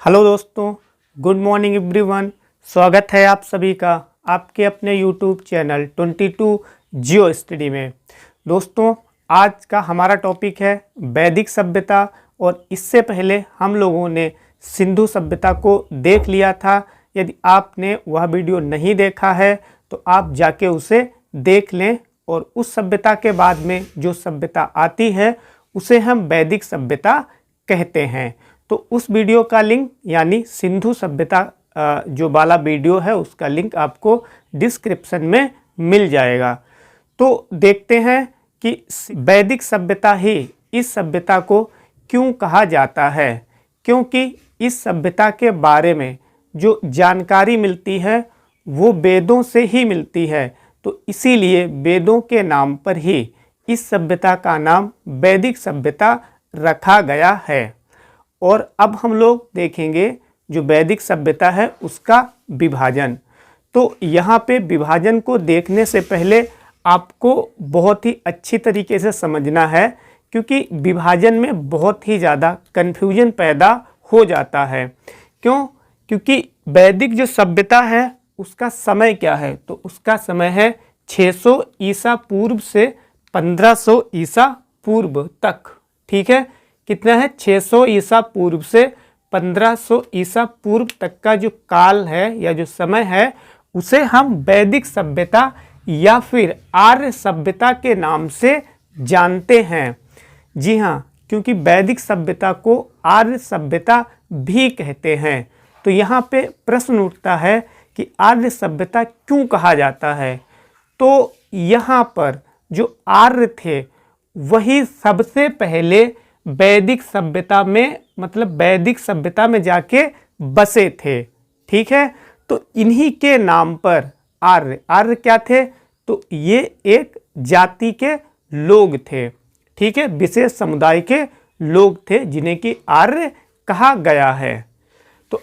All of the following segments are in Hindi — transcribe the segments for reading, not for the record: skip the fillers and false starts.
हेलो दोस्तों, गुड मॉर्निंग एवरीवन। स्वागत है आप सभी का आपके अपने यूट्यूब चैनल 22 जियो स्टडी में। दोस्तों, आज का हमारा टॉपिक है वैदिक सभ्यता और इससे पहले हम लोगों ने सिंधु सभ्यता को देख लिया था। यदि आपने वह वीडियो नहीं देखा है तो आप जाके उसे देख लें और उस सभ्यता के बाद में जो सभ्यता आती है उसे हम वैदिक सभ्यता कहते हैं। तो उस वीडियो का लिंक यानी सिंधु सभ्यता जो वाला वीडियो है उसका लिंक आपको डिस्क्रिप्शन में मिल जाएगा। तो देखते हैं कि वैदिक सभ्यता ही इस सभ्यता को क्यों कहा जाता है, क्योंकि इस सभ्यता के बारे में जो जानकारी मिलती है वो वेदों से ही मिलती है। तो इसीलिए वेदों के नाम पर ही इस सभ्यता का नाम वैदिक सभ्यता रखा गया है। और अब हम लोग देखेंगे जो वैदिक सभ्यता है उसका विभाजन। तो यहाँ पे विभाजन को देखने से पहले आपको बहुत ही अच्छी तरीके से समझना है, क्योंकि विभाजन में बहुत ही ज़्यादा कन्फ्यूजन पैदा हो जाता है। क्यों? क्योंकि वैदिक जो सभ्यता है उसका समय क्या है, तो उसका समय है 600 ईसा पूर्व से 1500 ईसा पूर्व तक। ठीक है, कितना है? 600 ईसा पूर्व से 1500 ईसा पूर्व तक का जो काल है या जो समय है उसे हम वैदिक सभ्यता या फिर आर्य सभ्यता के नाम से जानते हैं। जी हाँ, क्योंकि वैदिक सभ्यता को आर्य सभ्यता भी कहते हैं। तो यहाँ पे प्रश्न उठता है कि आर्य सभ्यता क्यों कहा जाता है। तो यहाँ पर जो आर्य थे वही सबसे पहले वैदिक सभ्यता में वैदिक सभ्यता में जाके बसे थे। ठीक है, तो इन्हीं के नाम पर आर्य क्या थे, तो ये एक जाति के लोग थे। ठीक है, विशेष समुदाय के लोग थे जिन्हें कि आर्य कहा गया है। तो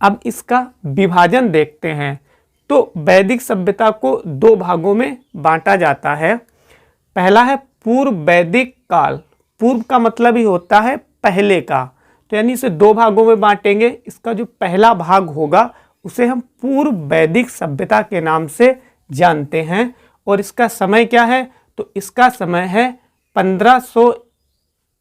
अब इसका विभाजन देखते हैं। तो वैदिक सभ्यता को दो भागों में बांटा जाता है। पहला है पूर्व वैदिक काल। पूर्व का मतलब ही होता है पहले का, तो यानी इसे दो भागों में बांटेंगे। इसका जो पहला भाग होगा उसे हम पूर्व वैदिक सभ्यता के नाम से जानते हैं। और इसका समय क्या है, तो इसका समय है 1500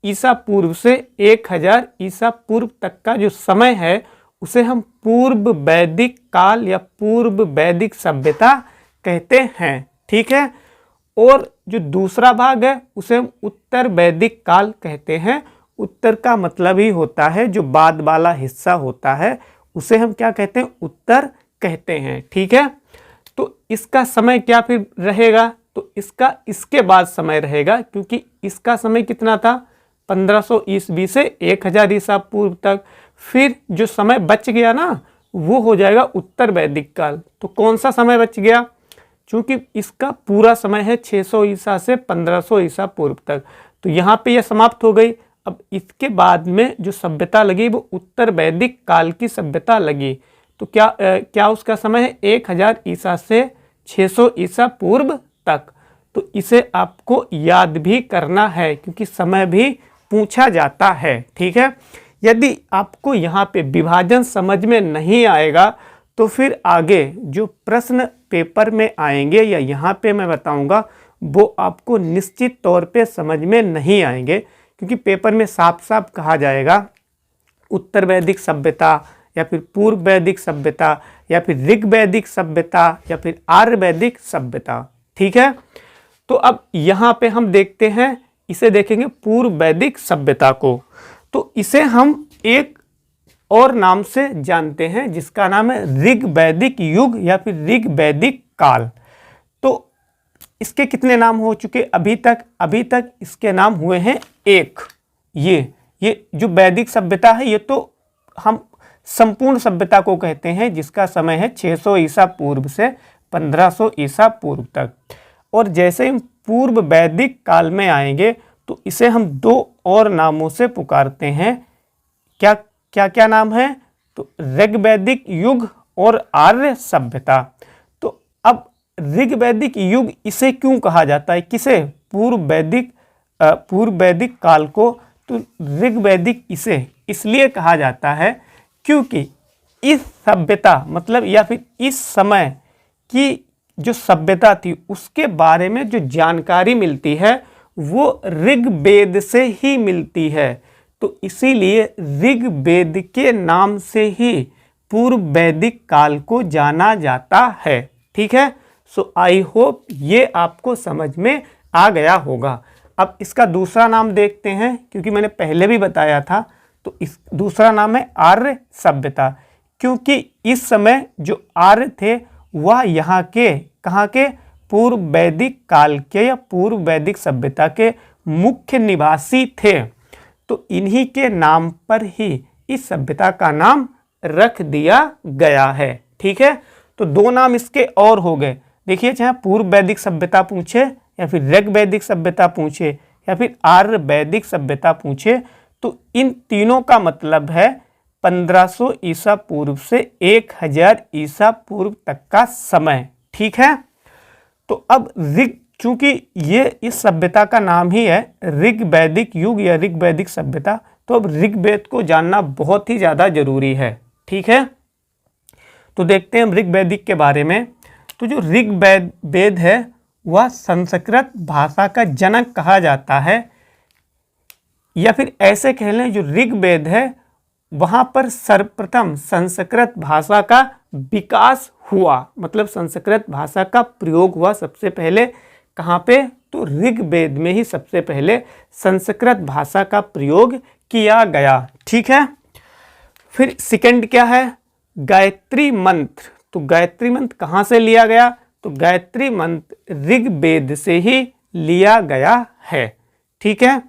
ईसा पूर्व से 1000 ईसा पूर्व तक का जो समय है उसे हम पूर्व वैदिक काल या पूर्व वैदिक सभ्यता कहते हैं। ठीक है, और जो दूसरा भाग है उसे हम उत्तर वैदिक काल कहते हैं। उत्तर का मतलब ही होता है जो बाद वाला हिस्सा होता है उसे हम क्या कहते हैं, उत्तर कहते हैं। ठीक है, तो इसका समय क्या फिर रहेगा, तो इसका इसके बाद समय रहेगा, क्योंकि इसका समय कितना था 1500 ईस्वी से 1000 ईसा पूर्व तक। फिर जो समय बच गया ना वो हो जाएगा उत्तर वैदिक काल। तो कौन सा समय बच गया, चूंकि इसका पूरा समय है 600 ईसा से 1500 ईसा पूर्व तक, तो यहाँ पे यह समाप्त हो गई। अब इसके बाद में जो सभ्यता लगी वो उत्तर वैदिक काल की सभ्यता लगी। तो क्या उसका समय है 1000 ईसा से 600 ईसा पूर्व तक। तो इसे आपको याद भी करना है क्योंकि समय भी पूछा जाता है। ठीक है, यदि आपको यहाँ पे विभाजन समझ में नहीं आएगा तो फिर आगे जो प्रश्न पेपर में आएंगे या यहाँ पे मैं बताऊंगा वो आपको निश्चित तौर पे समझ में नहीं आएंगे, क्योंकि पेपर में साफ साफ कहा जाएगा उत्तर वैदिक सभ्यता या फिर पूर्व वैदिक सभ्यता या फिर ऋग वैदिक सभ्यता या फिर आर्य वैदिक सभ्यता। ठीक है, तो अब यहाँ पे हम देखते हैं, इसे देखेंगे पूर्व वैदिक सभ्यता को। तो इसे हम एक और नाम से जानते हैं जिसका नाम है ऋग वैदिक युग या फिर ऋग वैदिक काल। तो इसके कितने नाम हो चुके अभी तक इसके नाम हुए हैं एक। ये जो वैदिक सभ्यता है ये तो हम संपूर्ण सभ्यता को कहते हैं जिसका समय है 600 ईसा पूर्व से 1500 ईसा पूर्व तक। और जैसे हम पूर्व वैदिक काल में आएंगे तो इसे हम दो और नामों से पुकारते हैं। क्या नाम है, तो ऋग वैदिक युग और आर्य सभ्यता। तो अब ऋग वैदिक युग इसे क्यों कहा जाता है, किसे, पूर्व वैदिक काल को। तो ऋग वैदिक इसे इसलिए कहा जाता है क्योंकि इस सभ्यता मतलब या फिर इस समय की जो सभ्यता थी उसके बारे में जो जानकारी मिलती है वो ऋग्वेद से ही मिलती है। तो इसीलिए ऋग्वेद के नाम से ही पूर्व वैदिक काल को जाना जाता है। ठीक है, सो आई होप ये आपको समझ में आ गया होगा। अब इसका दूसरा नाम देखते हैं, क्योंकि मैंने पहले भी बताया था। तो इस दूसरा नाम है आर्य सभ्यता, क्योंकि इस समय जो आर्य थे वह यहाँ के कहाँ के पूर्व वैदिक काल के या पूर्व वैदिक सभ्यता के मुख्य निवासी थे। तो इन्हीं के नाम पर ही इस सभ्यता का नाम रख दिया गया है। ठीक है, तो दो नाम इसके और हो गए। देखिए, चाहे पूर्व वैदिक सभ्यता पूछे या फिर ऋग वैदिक सभ्यता पूछे या फिर आर्य वैदिक सभ्यता पूछे, तो इन तीनों का मतलब है 1500 ईसा पूर्व से 1000 ईसा पूर्व तक का समय। ठीक है, तो अब चूंकि ये इस सभ्यता का नाम ही है ऋग वैदिक युग या ऋग वैदिक सभ्यता, तो अब ऋग्वेद को जानना बहुत ही ज़्यादा जरूरी है। ठीक है, तो देखते हैं हम ऋग वैदिक के बारे में। तो जो ऋग्वेद है वह संस्कृत भाषा का जनक कहा जाता है, या फिर ऐसे कह लें जो ऋग्वेद है वहाँ पर सर्वप्रथम संस्कृत भाषा का विकास हुआ, मतलब संस्कृत भाषा का प्रयोग हुआ सबसे पहले कहाँ पे, तो ऋग्वेद में ही सबसे पहले संस्कृत भाषा का प्रयोग किया गया। ठीक है, फिर सेकंड क्या है, गायत्री मंत्र। तो गायत्री मंत्र कहाँ से लिया गया, तो गायत्री मंत्र ऋग्वेद से ही लिया गया है। ठीक है,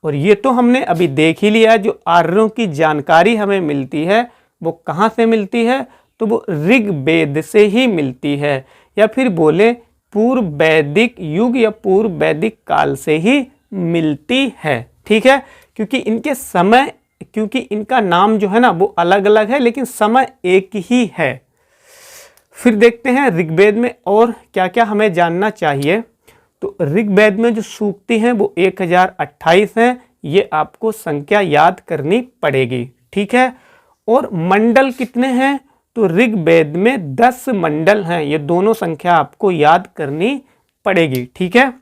और ये तो हमने अभी देख ही लिया, जो आर्यों की जानकारी हमें मिलती है वो कहाँ से मिलती है, तो वो ऋग्वेद से ही मिलती है, या फिर बोले पूर्व वैदिक युग या पूर्व वैदिक काल से ही मिलती है। ठीक है, क्योंकि इनके समय, क्योंकि इनका नाम जो है ना वो अलग अलग है लेकिन समय एक ही है। फिर देखते हैं ऋग्वेद में और क्या क्या हमें जानना चाहिए। तो ऋग्वेद में जो सूक्ति हैं वो 1028 हैं, ये आपको संख्या याद करनी पड़ेगी। ठीक है, और मंडल कितने हैं, तो ऋग्वेद में 10 मंडल हैं, ये दोनों संख्या आपको याद करनी पड़ेगी। ठीक है,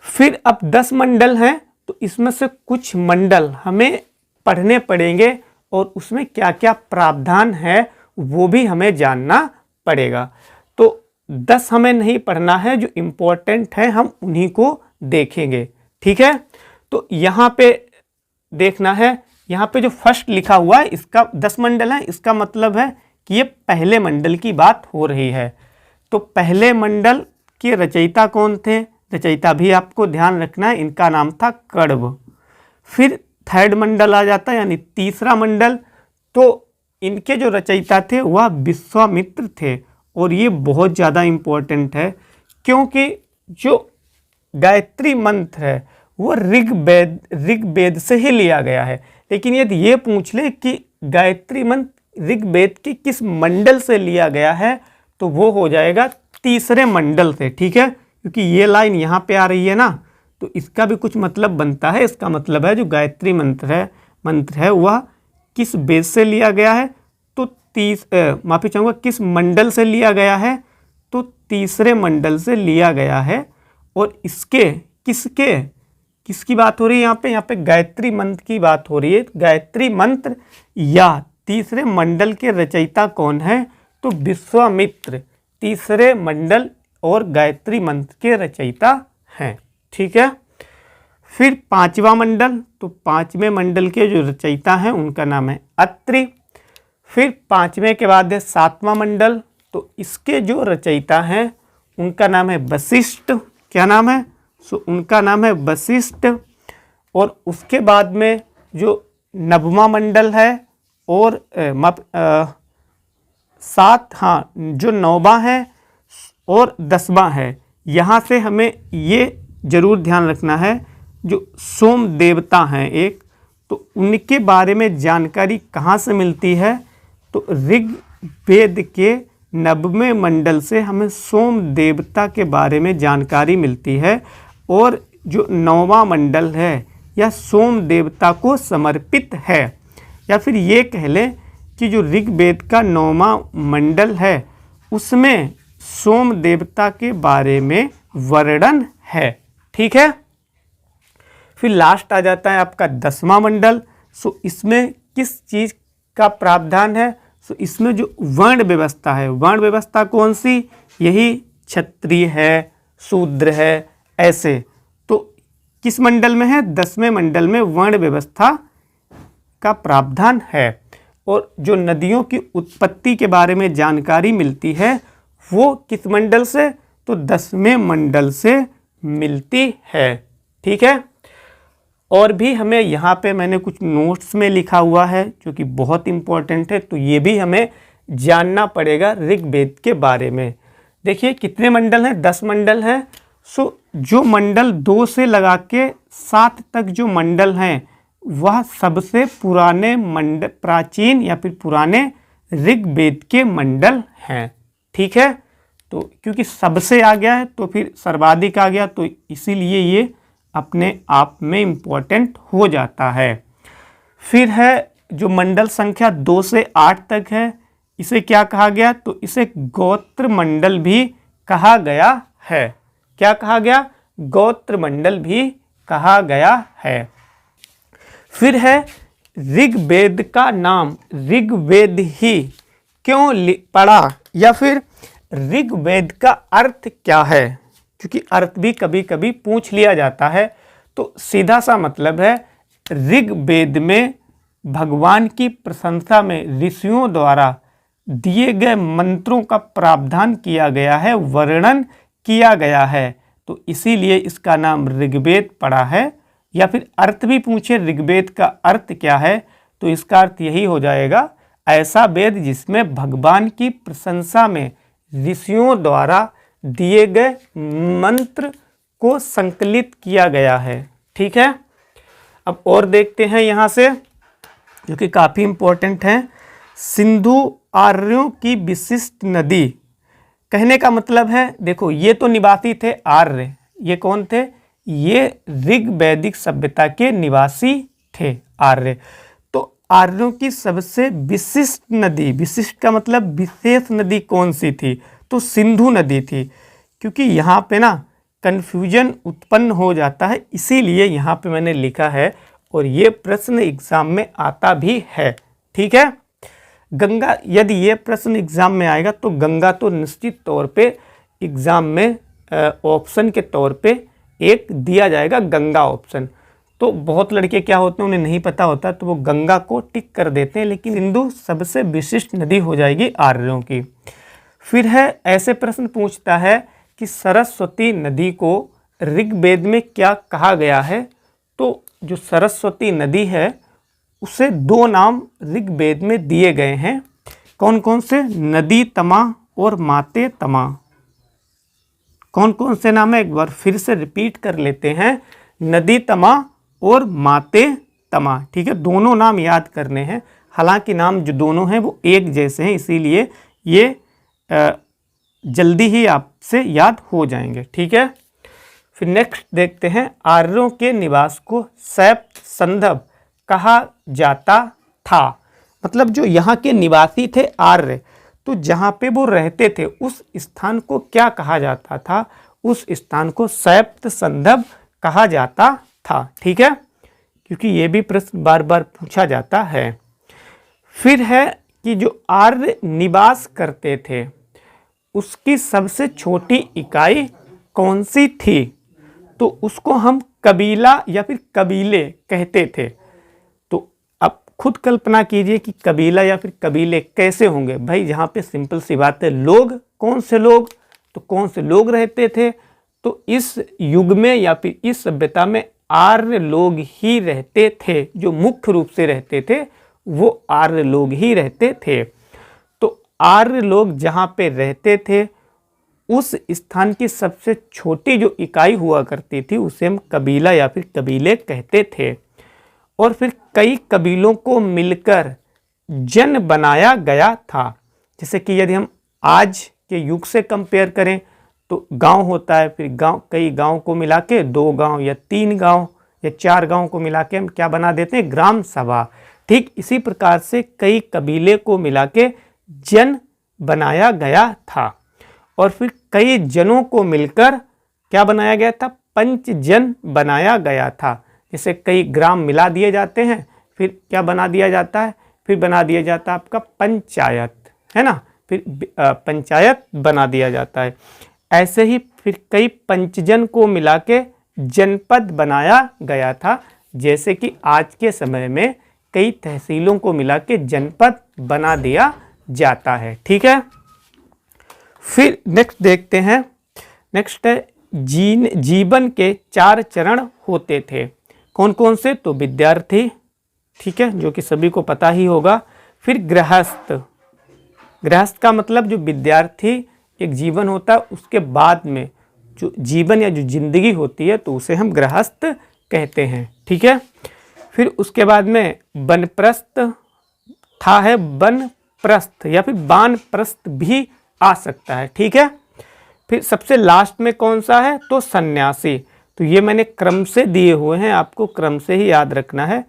फिर अब 10 मंडल हैं, तो इसमें से कुछ मंडल हमें पढ़ने पड़ेंगे और उसमें क्या क्या प्रावधान है वो भी हमें जानना पड़ेगा। तो 10 हमें नहीं पढ़ना है, जो इम्पोर्टेंट है हम उन्हीं को देखेंगे। ठीक है, तो यहाँ पे देखना है, यहाँ पे जो फर्स्ट लिखा हुआ है इसका 10 मंडल है, इसका मतलब है कि ये पहले मंडल की बात हो रही है। तो पहले मंडल के रचयिता कौन थे, रचयिता भी आपको ध्यान रखना है, इनका नाम था कण्व। फिर थर्ड मंडल आ जाता है यानी तीसरा मंडल, तो इनके जो रचयिता थे वह विश्वामित्र थे, और ये बहुत ज़्यादा इम्पोर्टेंट है क्योंकि जो गायत्री मंत्र है वो ऋग्वेद से ही लिया गया है। लेकिन यदि ये पूछ ले कि गायत्री मंत्र ऋग्वेद के किस मंडल से लिया गया है, तो वो हो जाएगा तीसरे मंडल से। ठीक है, क्योंकि ये लाइन यहाँ पे आ रही है ना, तो इसका भी कुछ मतलब बनता है। इसका मतलब है जो गायत्री मंत्र है वह किस वेद से लिया गया है, तो माफी चाहूँगा किस मंडल से लिया गया है, तो तीसरे मंडल से लिया गया है। और इसके किसकी बात हो रही है यहाँ पे गायत्री मंत्र की बात हो रही है। गायत्री मंत्र या तीसरे मंडल के रचयिता कौन है, तो विश्वामित्र तीसरे मंडल और गायत्री मंत्र के रचयिता हैं। ठीक है, फिर पांचवा मंडल, तो पांचवें मंडल के जो रचयिता हैं उनका नाम है अत्रि। फिर पांचवें के बाद है सातवां मंडल, तो इसके जो रचयिता हैं उनका नाम है वशिष्ठ। क्या नाम है, उनका नाम है वशिष्ठ। और उसके बाद में जो नववां मंडल है और जो 9वां है और 10वां है, यहाँ से हमें ये जरूर ध्यान रखना है, जो सोम देवता हैं एक, तो उनके बारे में जानकारी कहाँ से मिलती है, तो ऋग्वेद के 9वें मंडल से हमें सोम देवता के बारे में जानकारी मिलती है। और जो 9वां मंडल है यह सोम देवता को समर्पित है। या फिर ये कह लें कि जो ऋग्वेद का 9वां मंडल है उसमें सोम देवता के बारे में वर्णन है। ठीक है। फिर लास्ट आ जाता है आपका 10वां मंडल। सो इसमें किस चीज़ का प्रावधान है? सो इसमें जो वर्ण व्यवस्था है, वर्ण व्यवस्था कौन सी? यही क्षत्रिय है, शूद्र है, ऐसे। तो किस मंडल में है? 10वें मंडल में वर्ण व्यवस्था का प्रावधान है। और जो नदियों की उत्पत्ति के बारे में जानकारी मिलती है वो किस मंडल से? तो 10वें मंडल से मिलती है। ठीक है। और भी हमें यहाँ पे मैंने कुछ नोट्स में लिखा हुआ है जो कि बहुत इम्पोर्टेंट है, तो ये भी हमें जानना पड़ेगा ऋग्वेद के बारे में। देखिए कितने मंडल हैं? 10 मंडल हैं। सो जो मंडल 2 से लगा के 7 तक जो मंडल हैं वह सबसे पुराने मंडल, प्राचीन या फिर पुराने ऋग्वेद के मंडल हैं। ठीक है। तो क्योंकि सबसे आ गया है तो फिर सर्वाधिक आ गया, तो इसीलिए ये अपने आप में इम्पोर्टेंट हो जाता है। फिर है जो मंडल संख्या 2 से 8 तक है, इसे क्या कहा गया? तो इसे गोत्र मंडल भी कहा गया है। क्या कहा गया? गोत्र मंडल भी कहा गया है। फिर है ऋग्वेद का नाम ऋग्वेद ही क्यों पड़ा, या फिर ऋग्वेद का अर्थ क्या है? क्योंकि अर्थ भी कभी कभी पूछ लिया जाता है। तो सीधा सा मतलब है ऋग्वेद में भगवान की प्रशंसा में ऋषियों द्वारा दिए गए मंत्रों का प्रावधान किया गया है, वर्णन किया गया है, तो इसीलिए इसका नाम ऋग्वेद पड़ा है। या फिर अर्थ भी पूछे ऋग्वेद का अर्थ क्या है, तो इसका अर्थ यही हो जाएगा, ऐसा वेद जिसमें भगवान की प्रशंसा में ऋषियों द्वारा दिए गए मंत्र को संकलित किया गया है। ठीक है। अब और देखते हैं यहाँ से, जो कि काफ़ी इम्पोर्टेंट है। सिंधु आर्यों की विशिष्ट नदी, कहने का मतलब है, देखो ये तो निवासी थे आर्य, ये कौन थे? ये ऋग्वैदिक सभ्यता के निवासी थे आर्य। तो आर्यों की सबसे विशिष्ट नदी, विशिष्ट का मतलब विशेष नदी कौन सी थी? तो सिंधु नदी थी। क्योंकि यहाँ पे ना कन्फ्यूजन उत्पन्न हो जाता है, इसीलिए यहाँ पे मैंने लिखा है, और ये प्रश्न एग्जाम में आता भी है। ठीक है। गंगा, यदि ये प्रश्न एग्जाम में आएगा तो गंगा तो निश्चित तौर पे एग्जाम में ऑप्शन के तौर पे एक दिया जाएगा, गंगा ऑप्शन। तो बहुत लड़के क्या होते हैं, उन्हें नहीं पता होता तो वो गंगा को टिक कर देते हैं, लेकिन सिंधु सबसे विशिष्ट नदी हो जाएगी आर्यों की। फिर है ऐसे प्रश्न पूछता है कि सरस्वती नदी को ऋग्वेद में क्या कहा गया है? तो जो सरस्वती नदी है उसे 2 नाम ऋग्वेद में दिए गए हैं। कौन कौन से? नदी तमा और माते तमा। कौन कौन से नाम है? एक बार फिर से रिपीट कर लेते हैं, नदी तमा और माते तमा। ठीक है। दोनों नाम याद करने हैं, हालांकि नाम जो दोनों हैं वो एक जैसे हैं, इसीलिए ये जल्दी ही आपसे याद हो जाएंगे। ठीक है। फिर नेक्स्ट देखते हैं, आर्यों के निवास को सैप्त संदर्भ कहा जाता था। मतलब जो यहाँ के निवासी थे आर्य, तो जहाँ पे वो रहते थे उस स्थान को क्या कहा जाता था? उस स्थान को सैप्त संदर्भ कहा जाता था। ठीक है। क्योंकि ये भी प्रश्न बार बार पूछा जाता है। फिर है कि जो आर्य निवास करते थे उसकी सबसे छोटी इकाई कौन सी थी? तो उसको हम कबीला या फिर कबीले कहते थे। तो अब खुद कल्पना कीजिए कि कबीला या फिर कबीले कैसे होंगे। भाई जहाँ पे सिंपल सी बात है, लोग, कौन से लोग? तो कौन से लोग रहते थे? तो इस युग में या फिर इस सभ्यता में आर्य लोग ही रहते थे। जो मुख्य रूप से रहते थे वो आर्य लोग ही रहते थे। तो आर्य लोग जहाँ पे रहते थे उस स्थान की सबसे छोटी जो इकाई हुआ करती थी उसे हम कबीला या फिर कबीले कहते थे। और फिर कई कबीलों को मिलकर जन बनाया गया था। जैसे कि यदि हम आज के युग से कंपेयर करें तो गांव होता है, फिर गांव, कई गांव को मिला के 2 गांव या 3 गांव या 4 गांव को मिला के हम क्या बना देते हैं? ग्राम सभा। ठीक इसी प्रकार से कई कबीले को मिला के जन बनाया गया था और फिर कई जनों को मिलकर क्या बनाया गया था, पंचजन बनाया गया था। जैसे कई ग्राम मिला दिए जाते हैं, फिर क्या बना दिया जाता है, फिर बना दिया जाता है आपका पंचायत, है ना, फिर पंचायत बना दिया जाता है। ऐसे ही फिर कई पंचजन को मिला के जनपद बनाया गया था, जैसे कि आज के समय में कई तहसीलों को मिला के जनपद बना दिया जाता है। ठीक है, फिर नेक्स्ट देखते हैं। नेक्स्ट है जीवन के 4 चरण होते थे। कौन कौन से, तो विद्यार्थी, ठीक है, जो कि सभी को पता ही होगा। फिर गृहस्थ, गृहस्थ का मतलब जो विद्यार्थी एक जीवन होता है उसके बाद में जो जीवन या जो जिंदगी होती है तो उसे हम गृहस्थ कहते हैं। ठीक है, फिर उसके बाद में बनप्रस्थ था है, बनप्रस्थ या फिर वानप्रस्थ भी आ सकता है। ठीक है, फिर सबसे लास्ट में कौन सा है, तो सन्यासी। तो ये मैंने क्रम से दिए हुए हैं, आपको क्रम से ही याद रखना है।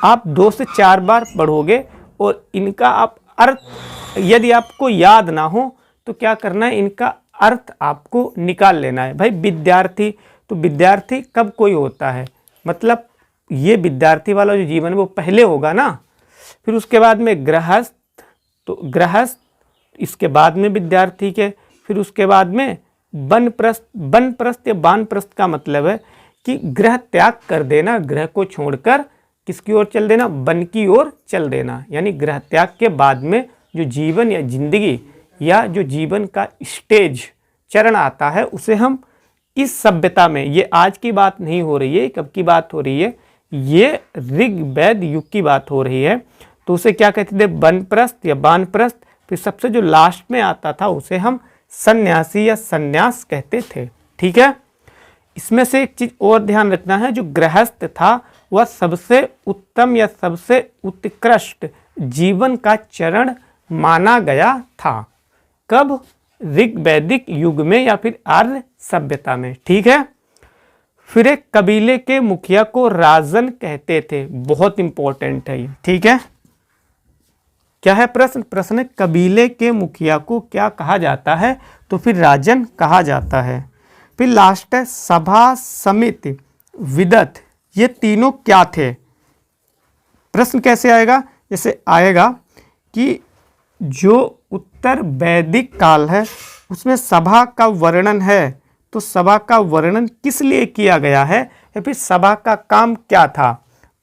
आप 2 से 4 बार पढ़ोगे और इनका आप अर्थ यदि आपको याद ना हो तो क्या करना है, इनका अर्थ आपको निकाल लेना है। भाई विद्यार्थी, तो विद्यार्थी कब कोई होता है, मतलब ये विद्यार्थी वाला जो जीवन है वो पहले होगा ना। फिर उसके बाद में गृहस्थ, तो गृहस्थ इसके बाद में विद्यार्थी के, फिर उसके बाद में बनप्रस्थ। बनप्रस्थ या वानप्रस्थ का मतलब है कि गृह त्याग कर देना, गृह को छोड़कर किसकी ओर चल देना, वन की ओर चल देना। यानी गृह त्याग के बाद में जो जीवन या जिंदगी या जो जीवन का स्टेज चरण आता है उसे हम इस सभ्यता में, ये आज की बात नहीं हो रही है, कब की बात हो रही है, ये ऋग्वेद युग की बात हो रही है, तो उसे क्या कहते थे, बनप्रस्थ या वानप्रस्थ। फिर सबसे जो लास्ट में आता था उसे हम सन्यासी या सन्यास कहते थे। ठीक है, इसमें से एक चीज और ध्यान रखना है, जो गृहस्थ था वह सबसे उत्तम या सबसे उत्कृष्ट जीवन का चरण माना गया था। कब, ऋग्वैदिक युग में या फिर आर्य सभ्यता में। ठीक है, फिर एक कबीले के मुखिया को राजन कहते थे, बहुत इंपॉर्टेंट है ये। ठीक है, क्या है प्रश्न, प्रश्न है कबीले के मुखिया को क्या कहा जाता है, तो फिर राजन कहा जाता है। फिर लास्ट है सभा, समिति, विदत, ये तीनों क्या थे। प्रश्न कैसे आएगा, जैसे आएगा कि जो उत्तर वैदिक काल है उसमें सभा का वर्णन है, तो सभा का वर्णन किस लिए किया गया है या फिर सभा का काम क्या था।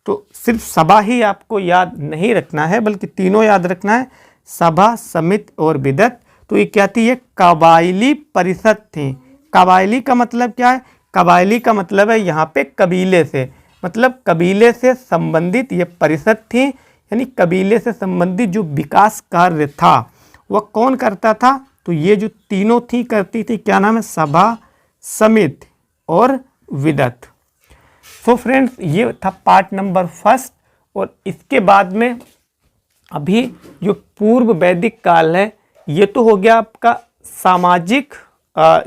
तो सिर्फ सभा ही आपको याद नहीं रखना है बल्कि तीनों याद रखना है, सभा, समिति और विदत। तो ये क्या थी, ये कबायली परिषद थी। कबायली का मतलब क्या है, कबायली का मतलब है यहाँ पे कबीले से, मतलब कबीले से संबंधित ये परिषद थी। यानी कबीले से संबंधित जो विकास कार्य था वह कौन करता था, तो ये जो तीनों थी करती थी, क्या नाम है, सभा, समिति और विदत। सो फ्रेंड्स, ये था पार्ट नंबर 1 और इसके बाद में अभी जो पूर्व वैदिक काल है ये तो हो गया आपका सामाजिक,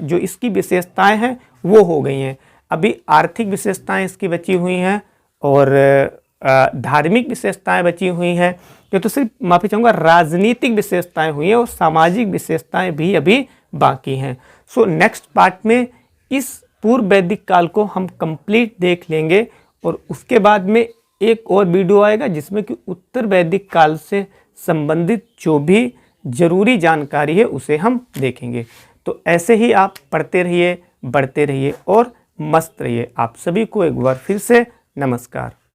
जो इसकी विशेषताएं हैं वो हो गई हैं। अभी आर्थिक विशेषताएं इसकी बची हुई हैं और धार्मिक विशेषताएं बची हुई हैं। ये तो सिर्फ माफ़ी चाहूँगा राजनीतिक विशेषताएं हुई हैं और सामाजिक विशेषताएं भी अभी बाकी हैं। सो नेक्स्ट पार्ट में इस पूर्व वैदिक काल को हम कंप्लीट देख लेंगे और उसके बाद में एक और वीडियो आएगा जिसमें कि उत्तर वैदिक काल से संबंधित जो भी जरूरी जानकारी है उसे हम देखेंगे। तो ऐसे ही आप पढ़ते रहिए, बढ़ते रहिए और मस्त रहिए। आप सभी को एक बार फिर से नमस्कार।